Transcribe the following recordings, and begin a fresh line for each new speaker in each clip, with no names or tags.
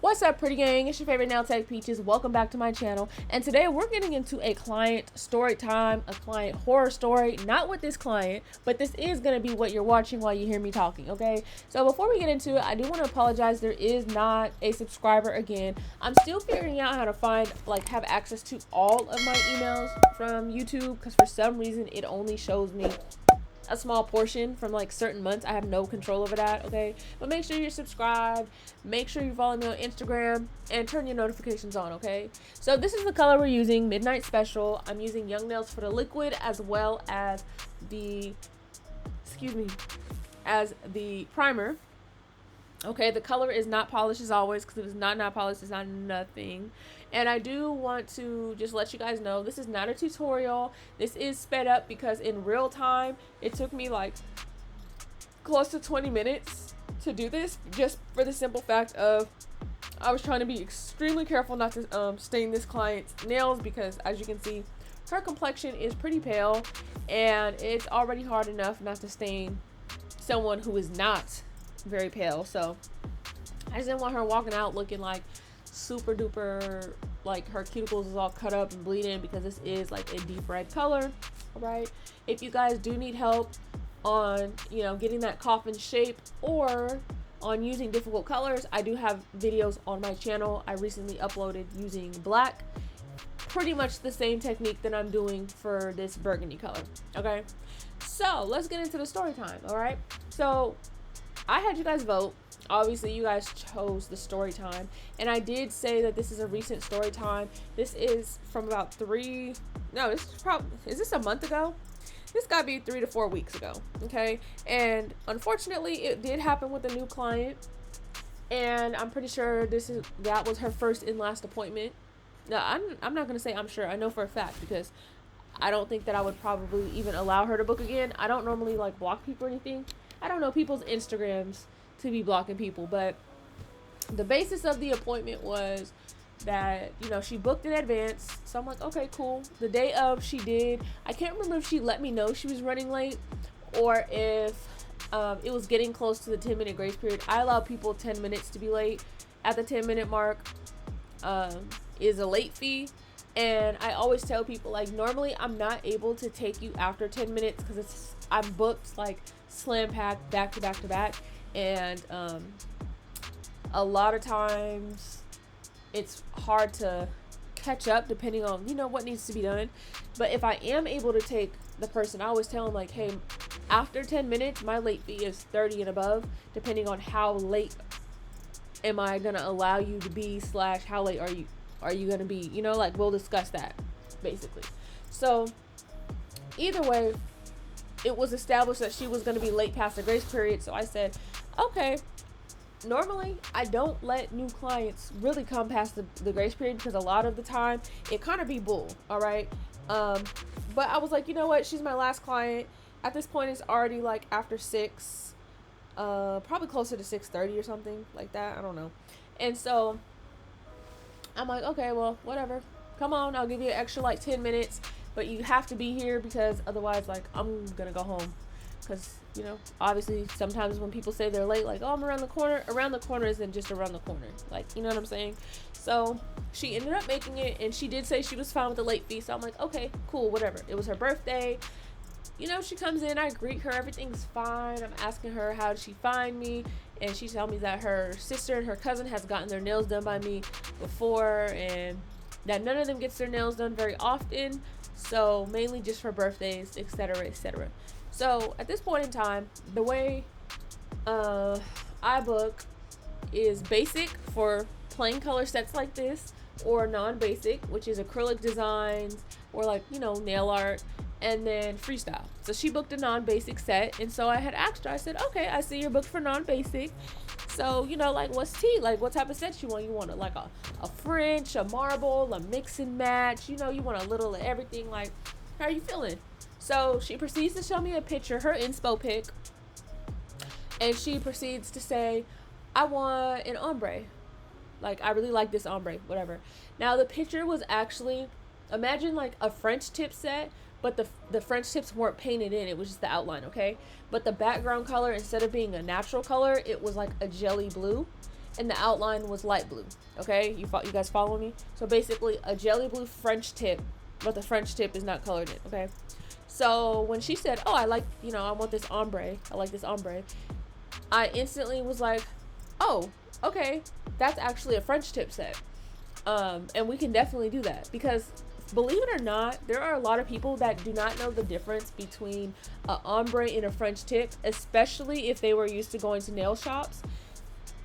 What's up, pretty gang? It's your favorite nail tech Peaches. Welcome back to my channel. And today we're getting into a client story time, a client horror story. Not with this client, but this is going to be what you're watching while you hear me talking, okay? So before we get into it, I do want to apologize. There is not a subscriber again. I'm still figuring out how to find, have access to all of my emails from YouTube, because for some reason it only shows me a small portion from certain months. I have no control over that, okay? But make sure you're subscribed, make sure you follow me on Instagram, and turn your notifications on, okay? So this is the color we're using, Midnight Special. I'm using Young Nails for the liquid as well as the primer. Okay, the color is not polished as always, because if it's not polished, it's not nothing. And I do want to just let you guys know, this is not a tutorial. This is sped up because in real time, it took me close to 20 minutes to do this, just for the simple fact of I was trying to be extremely careful not to stain this client's nails, because as you can see, her complexion is pretty pale, and it's already hard enough not to stain someone who is not very pale. So I just didn't want her walking out looking super duper, her cuticles is all cut up and bleeding, because this is a deep red color. All right, if you guys do need help on getting that coffin shape or on using difficult colors, I do have videos on my channel. I recently uploaded using black, pretty much the same technique that I'm doing for this burgundy color. Okay, so let's get into the story time. All right, so I had you guys vote. Obviously, you guys chose the story time, and I did say that this is a recent story time. This is from about is this a month ago? This gotta be 3 to 4 weeks ago, okay? And unfortunately, it did happen with a new client, and I'm pretty sure that was her first and last appointment. Now, I'm not gonna say I'm sure. I know for a fact, because I don't think that I would probably even allow her to book again. I don't normally block people or anything. I don't know people's Instagrams to be blocking people, but the basis of the appointment was that she booked in advance. So I'm like, okay, cool. The day of, she did. I can't remember if she let me know she was running late, or if it was getting close to the 10-minute grace period. I allow people 10 minutes to be late. At the 10-minute mark is a late fee. And I always tell people, normally I'm not able to take you after 10 minutes, because I'm booked slam packed back to back to back. And a lot of times it's hard to catch up depending on what needs to be done. But if I am able to take the person, I always tell them hey, after 10 minutes my late fee is 30 and above, depending on how late am I gonna allow you to be / how late are you gonna be, we'll discuss that basically. So either way, it was established that she was going to be late past the grace period. So I said, okay, normally I don't let new clients really come past the grace period, because a lot of the time it kind of be bull. All right. But I was like, you know what? She's my last client. At this point, it's already after 6, probably closer to 6:30 or something like that. I don't know. And so I'm like, okay, well, whatever. Come on, I'll give you an extra 10 minutes. But you have to be here, because otherwise, I'm going to go home. Because, obviously, sometimes when people say they're late, oh, I'm around the corner isn't just around the corner. You know what I'm saying? So she ended up making it, and she did say she was fine with the late fee. So I'm like, okay, cool, whatever. It was her birthday. She comes in, I greet her, everything's fine. I'm asking her, how did she find me? And she told me that her sister and her cousin has gotten their nails done by me before, and that none of them gets their nails done very often. So mainly just for birthdays, etc., etc. So at this point in time, the way I book is basic for plain color sets like this, or non-basic, which is acrylic designs, or nail art, and then freestyle. So she booked a non-basic set, and so I had asked her, I said, okay, I see you're booked for non-basic. So, what's tea? What type of set you want? You want a French, a marble, a mix and match? You want a little of everything. How are you feeling? So she proceeds to show me a picture, her inspo pic. And she proceeds to say, I want an ombre. I really like this ombre, whatever. Now, the picture was actually, imagine a French tip set, but the French tips weren't painted in. It was just the outline, okay? But the background color, instead of being a natural color, it was a jelly blue. and the outline was light blue. Okay, you guys follow me? So basically a jelly blue French tip, but the French tip is not colored in. Okay, so when she said, oh, I like, I want this ombre, I like this ombre, I instantly was like, oh, okay, that's actually a French tip set. And we can definitely do that, because believe it or not, there are a lot of people that do not know the difference between an ombre and a French tip, especially if they were used to going to nail shops.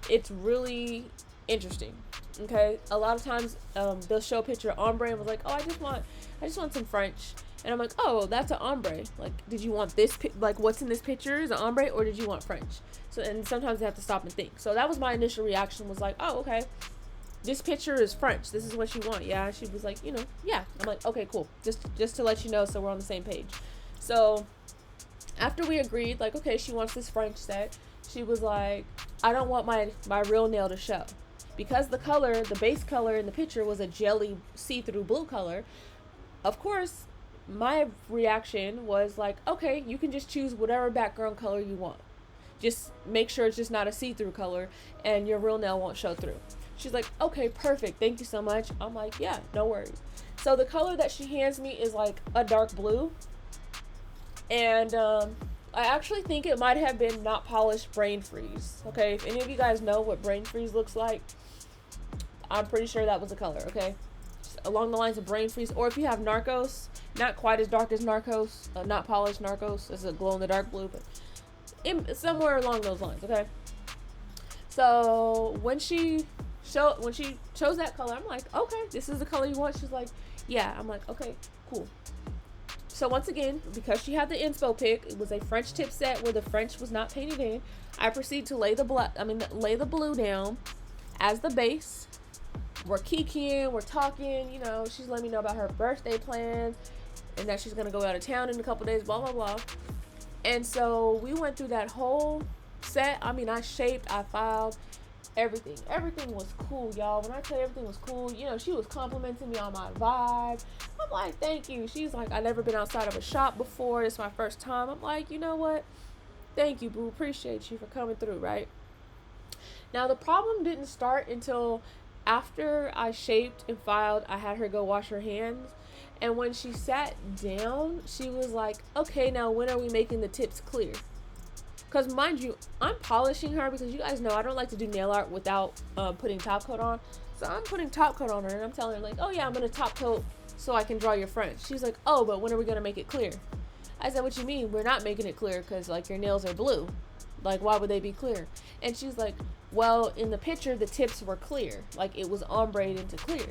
It's really interesting. Okay, a lot of times they'll show a picture of ombre and was like, oh, I just want some French, and I'm like, oh, that's an ombre. Like, did you want this like what's in this picture is an ombre, or did you want French? So, and sometimes they have to stop and think. So that was my initial reaction, was like, oh, okay, this picture is French, this is what you want. Yeah, she was like, yeah. I'm like, okay, cool, just to let you know, so we're on the same page. So after we agreed, like, okay, she wants this French set, she was like, I don't want my real nail to show, because the color, the base color in the picture was a jelly see-through blue color. Of course, my reaction was like, okay, you can just choose whatever background color you want, just make sure it's just not a see-through color and your real nail won't show through. She's like, okay, perfect, thank you so much. I'm like, yeah, no worries. So the color that she hands me is like a dark blue, and I actually think it might have been not polished brain freeze. Okay, if any of you guys know what brain freeze looks like, I'm pretty sure that was the color. Okay, just along the lines of brain freeze. Or if you have Narcos, not quite as dark as Narcos, not polished Narcos, it's a glow in the dark blue, but somewhere along those lines. Okay, so when she chose that color, I'm like, okay, this is the color you want. She's like, yeah. I'm like, okay, cool. So once again, because she had the inspo pick, it was a French tip set where the French was not painted in. I proceed to lay the blue down as the base. We're kikiing, we're talking, she's letting me know about her birthday plans and that she's gonna go out of town in a couple days, blah blah blah. And so we went through that whole set. I shaped, I filed, everything was cool, y'all. When I tell you everything was cool, she was complimenting me on my vibe. I'm like, thank you. She's like, I've never been outside of a shop before, it's my first time. I'm like, you know what, thank you, boo, appreciate you for coming through, right? Now the problem didn't start until after I shaped and filed. I had her go wash her hands, and when she sat down, she was like, okay, now when are we making the tips clear? Because mind you, I'm polishing her, because you guys know I don't like to do nail art without putting top coat on. So I'm putting top coat on her, and I'm telling her like, oh yeah, I'm going to top coat so I can draw your French. She's like, oh, but when are we going to make it clear? I said, what you mean? We're not making it clear, because like your nails are blue. Like, why would they be clear? And she's like, well, in the picture, the tips were clear. Like, it was ombre into clear.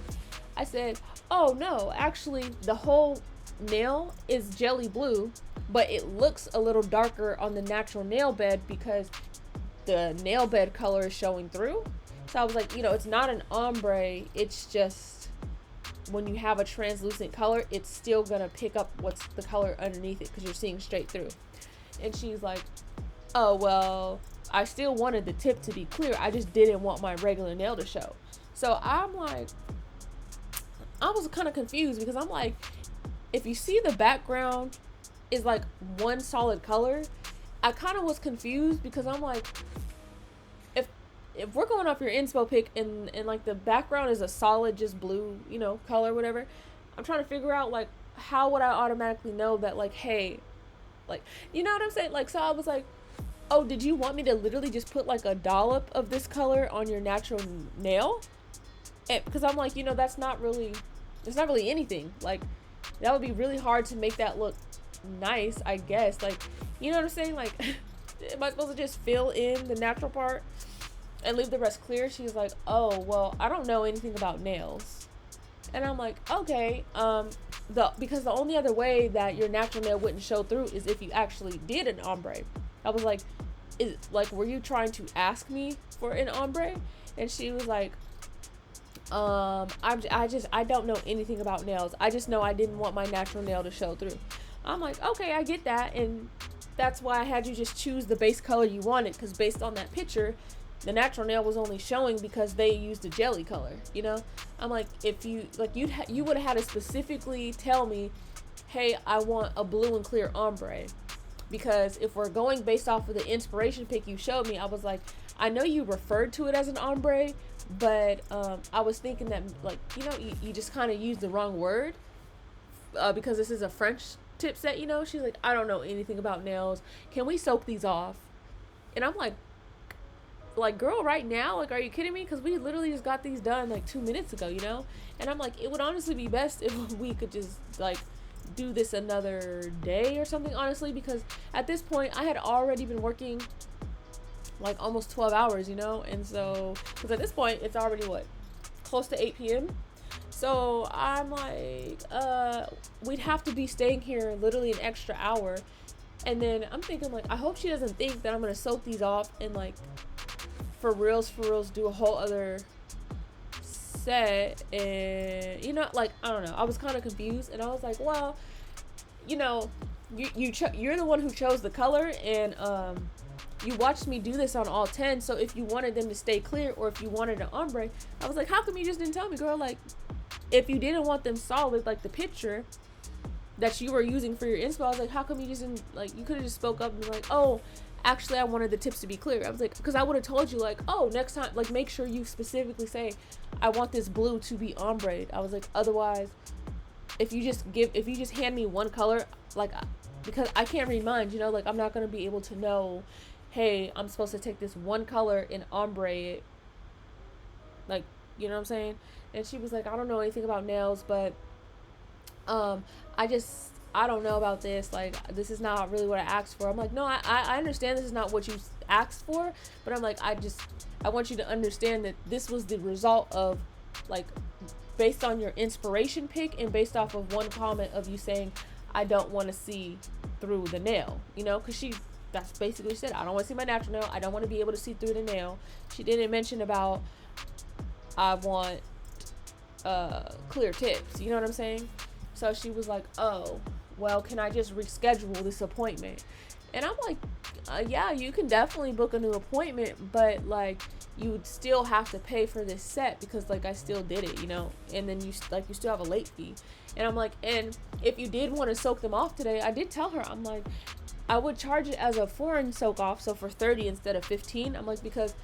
I said, oh no, actually the whole nail is jelly blue, but it looks a little darker on the natural nail bed because the nail bed color is showing through. So I was like, it's not an ombre, it's just when you have a translucent color, it's still gonna pick up what's the color underneath it because you're seeing straight through. And she's like, oh well, I still wanted the tip to be clear, I just didn't want my regular nail to show. So I'm like, I was kind of confused, because I'm like, if you see the background is like one solid color, I kind of was confused, because I'm like, if we're going off your inspo pic and like the background is a solid just blue, color, whatever, I'm trying to figure out like, how would I automatically know that, like, hey, like, you know what I'm saying? Like, so I was like, oh, did you want me to literally just put like a dollop of this color on your natural nail? Because I'm like, that's not really, it's not really anything. Like, that would be really hard to make that look nice, I guess. Like, you know what I'm saying? Like, am I supposed to just fill in the natural part and leave the rest clear? She's like, oh, well, I don't know anything about nails. And I'm like, okay, because the only other way that your natural nail wouldn't show through is if you actually did an ombre. I was like, were you trying to ask me for an ombre? And she was like, I don't know anything about nails. I just know I didn't want my natural nail to show through. I'm like, okay, I get that, and that's why I had you just choose the base color you wanted, because based on that picture, the natural nail was only showing because they used a jelly color, I'm like, if you like, you would have had to specifically tell me, hey, I want a blue and clear ombre. because if we're going based off of the inspiration pic you showed me, I was like, I know you referred to it as an ombre, but I was thinking that, like, you know, you just kind of used the wrong word, because this is a French tip set, you know. She's like, I don't know anything about nails. Can we soak these off? And I'm like, girl, right now? Like, are you kidding me? Because we literally just got these done like 2 minutes ago, you know? And I'm like, it would honestly be best if we could just, like, do this another day or something, honestly, because at this point I had already been working like almost 12 hours, you know. And so, because at this point it's already what, close to 8 p.m. So I'm like, we'd have to be staying here literally an extra hour. And then I'm thinking, like, I hope she doesn't think that I'm gonna soak these off and, like, for reals do a whole other set. And, you know, like, I don't know, I was kind of confused. And I was like, well, you know, you're the one who chose the color, and you watched me do this on all 10. So if you wanted them to stay clear, or if you wanted an ombre, I was like, how come you just didn't tell me, girl? Like, if you didn't want them solid, like the picture that you were using for your inspo, I was like, how come you just didn't, like, you could have just spoke up and be like, oh, actually I wanted the tips to be clear. I was like, because I would have told you, like, oh, next time, like, make sure you specifically say, I want this blue to be ombre. I was like, otherwise, if you just hand me one color, like, because I can't read minds, you know, like, I'm not going to be able to know, hey, I'm supposed to take this one color and ombre it, like, you know what I'm saying? And she was like, I don't know anything about nails, but I don't know about this. Like, this is not really what I asked for. I'm like, no, I understand this is not what you asked for, but I'm like, I want you to understand that this was the result of, like, based on your inspiration pick and based off of one comment of you saying, I don't want to see through the nail, you know, because that's basically said, I don't want to see my natural nail. I don't want to be able to see through the nail. She didn't mention about, I want clear tips, you know what I'm saying? So she was like, oh, well, can I just reschedule this appointment? And I'm like, yeah, you can definitely book a new appointment, but, like, you would still have to pay for this set because, like, I still did it, you know, and then you still have a late fee. And I'm like, and if you did want to soak them off today, I did tell her, I'm like, I would charge it as a foreign soak off, so for 30 instead of 15. I'm like, because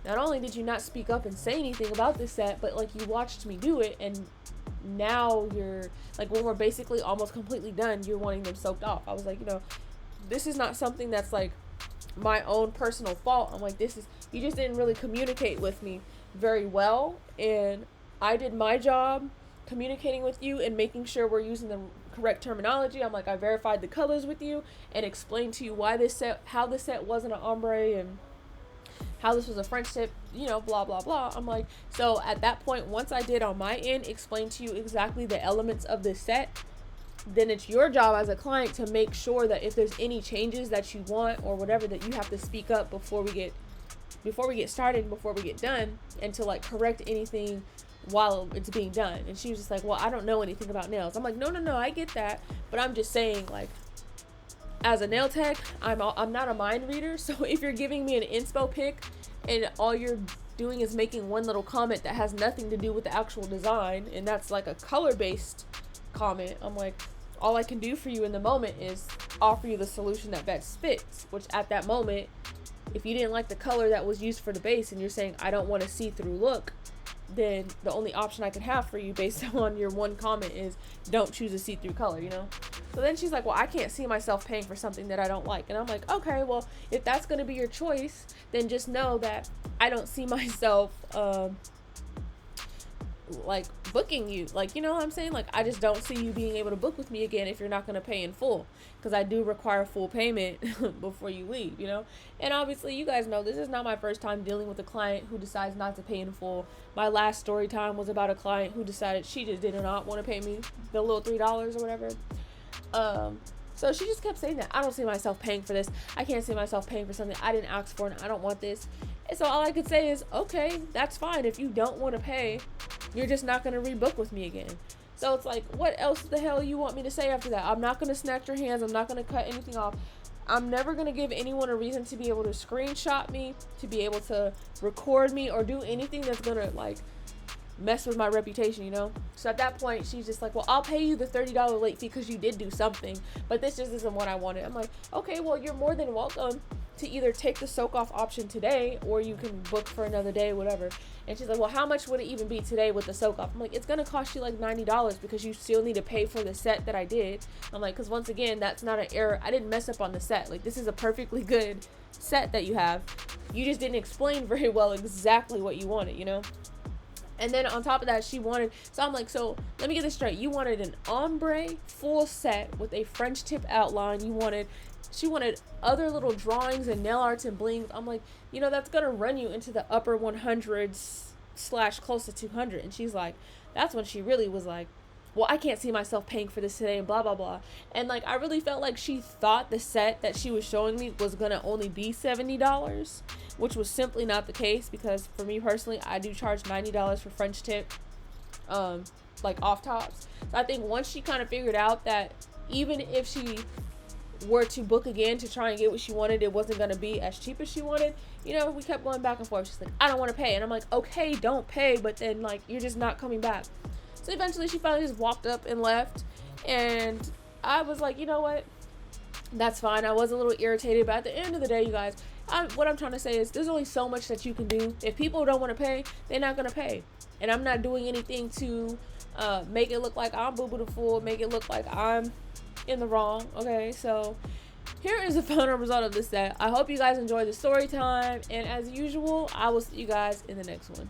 not only did you not speak up and say anything about this set, but, like, you watched me do it, and now you're, like, when we're basically almost completely done, you're wanting them soaked off. I was like, you know, this is not something that's, like, my own personal fault. I'm like, you just didn't really communicate with me very well, and I did my job communicating with you and making sure we're using the correct terminology. I'm like, I verified the colors with you and explained to you how this set wasn't an ombre and how this was a French tip, you know, blah, blah, blah. I'm like, so at that point, once I did on my end explain to you exactly the elements of this set, then it's your job as a client to make sure that if there's any changes that you want or whatever, that you have to speak up before we get started, before we get done, and to, like, correct anything while it's being done. And she was just like, well, I don't know anything about nails. I'm like, no, I get that, but I'm just saying, like, as a nail tech, I'm not a mind reader. So if you're giving me an inspo pick and all you're doing is making one little comment that has nothing to do with the actual design, and that's like a color based comment, I'm like, all I can do for you in the moment is offer you the solution that best fits, which at that moment, if you didn't like the color that was used for the base and you're saying, I don't want a see-through look, then the only option I can have for you based on your one comment is don't choose a see-through color, you know? So then she's like, well, I can't see myself paying for something that I don't like. And I'm like, okay, well, if that's going to be your choice, then just know that I don't see myself, like, booking you. Like, you know what I'm saying? Like, I just don't see you being able to book with me again if you're not going to pay in full, because I do require full payment before you leave, you know? And obviously, you guys know this is not my first time dealing with a client who decides not to pay in full. My last story time was about a client who decided she just did not want to pay me the little $3 or whatever. So she just kept saying that I don't see myself paying for this. I can't see myself paying for something I didn't ask for, and I don't want this. And so all I could say is, okay, that's fine. If you don't want to pay, you're just not going to rebook with me again. So it's like, what else the hell you want me to say after that? I'm not going to snatch your hands. I'm not going to cut anything off. I'm never going to give anyone a reason to be able to screenshot me, to be able to record me, or do anything that's going to, like, mess with my reputation, you know? So at that point, she's just like, well, I'll pay you the $30 late fee because you did do something, but this just isn't what I wanted. I'm like, okay, well, you're more than welcome to either take the soak off option today, or you can book for another day, whatever. And she's like, well, how much would it even be today with the soak off? I'm like, it's gonna cost you like $90 because you still need to pay for the set that I did. I'm like, because once again, that's not an error. I didn't mess up on the set. Like, this is a perfectly good set that you have. You just didn't explain very well exactly what you wanted, you know? And then on top of that, she wanted, so I'm like, so let me get this straight. You wanted an ombre full set with a French tip outline. She wanted other little drawings and nail arts and blings. I'm like, you know, that's going to run you into the upper 100s / close to 200. And she's like, that's when she really was like, well, I can't see myself paying for this today and blah, blah, blah. And like, I really felt like she thought the set that she was showing me was going to only be $70, which was simply not the case, because for me personally, I do charge $90 for French tip, like off tops. So I think once she kind of figured out that even if she were to book again to try and get what she wanted, it wasn't going to be as cheap as she wanted, you know, we kept going back and forth. She's like, I don't want to pay. And I'm like, okay, don't pay, but then like, you're just not coming back. So eventually she finally just walked up and left, and I was like, you know what, that's fine. I was a little irritated, but at the end of the day, you guys, what I'm trying to say is there's only so much that you can do. If people don't want to pay, they're not going to pay. And I'm not doing anything to make it look like I'm boo-boo the fool, make it look like I'm in the wrong, okay? So here is the final result of this set. I hope you guys enjoyed the story time, and as usual, I will see you guys in the next one.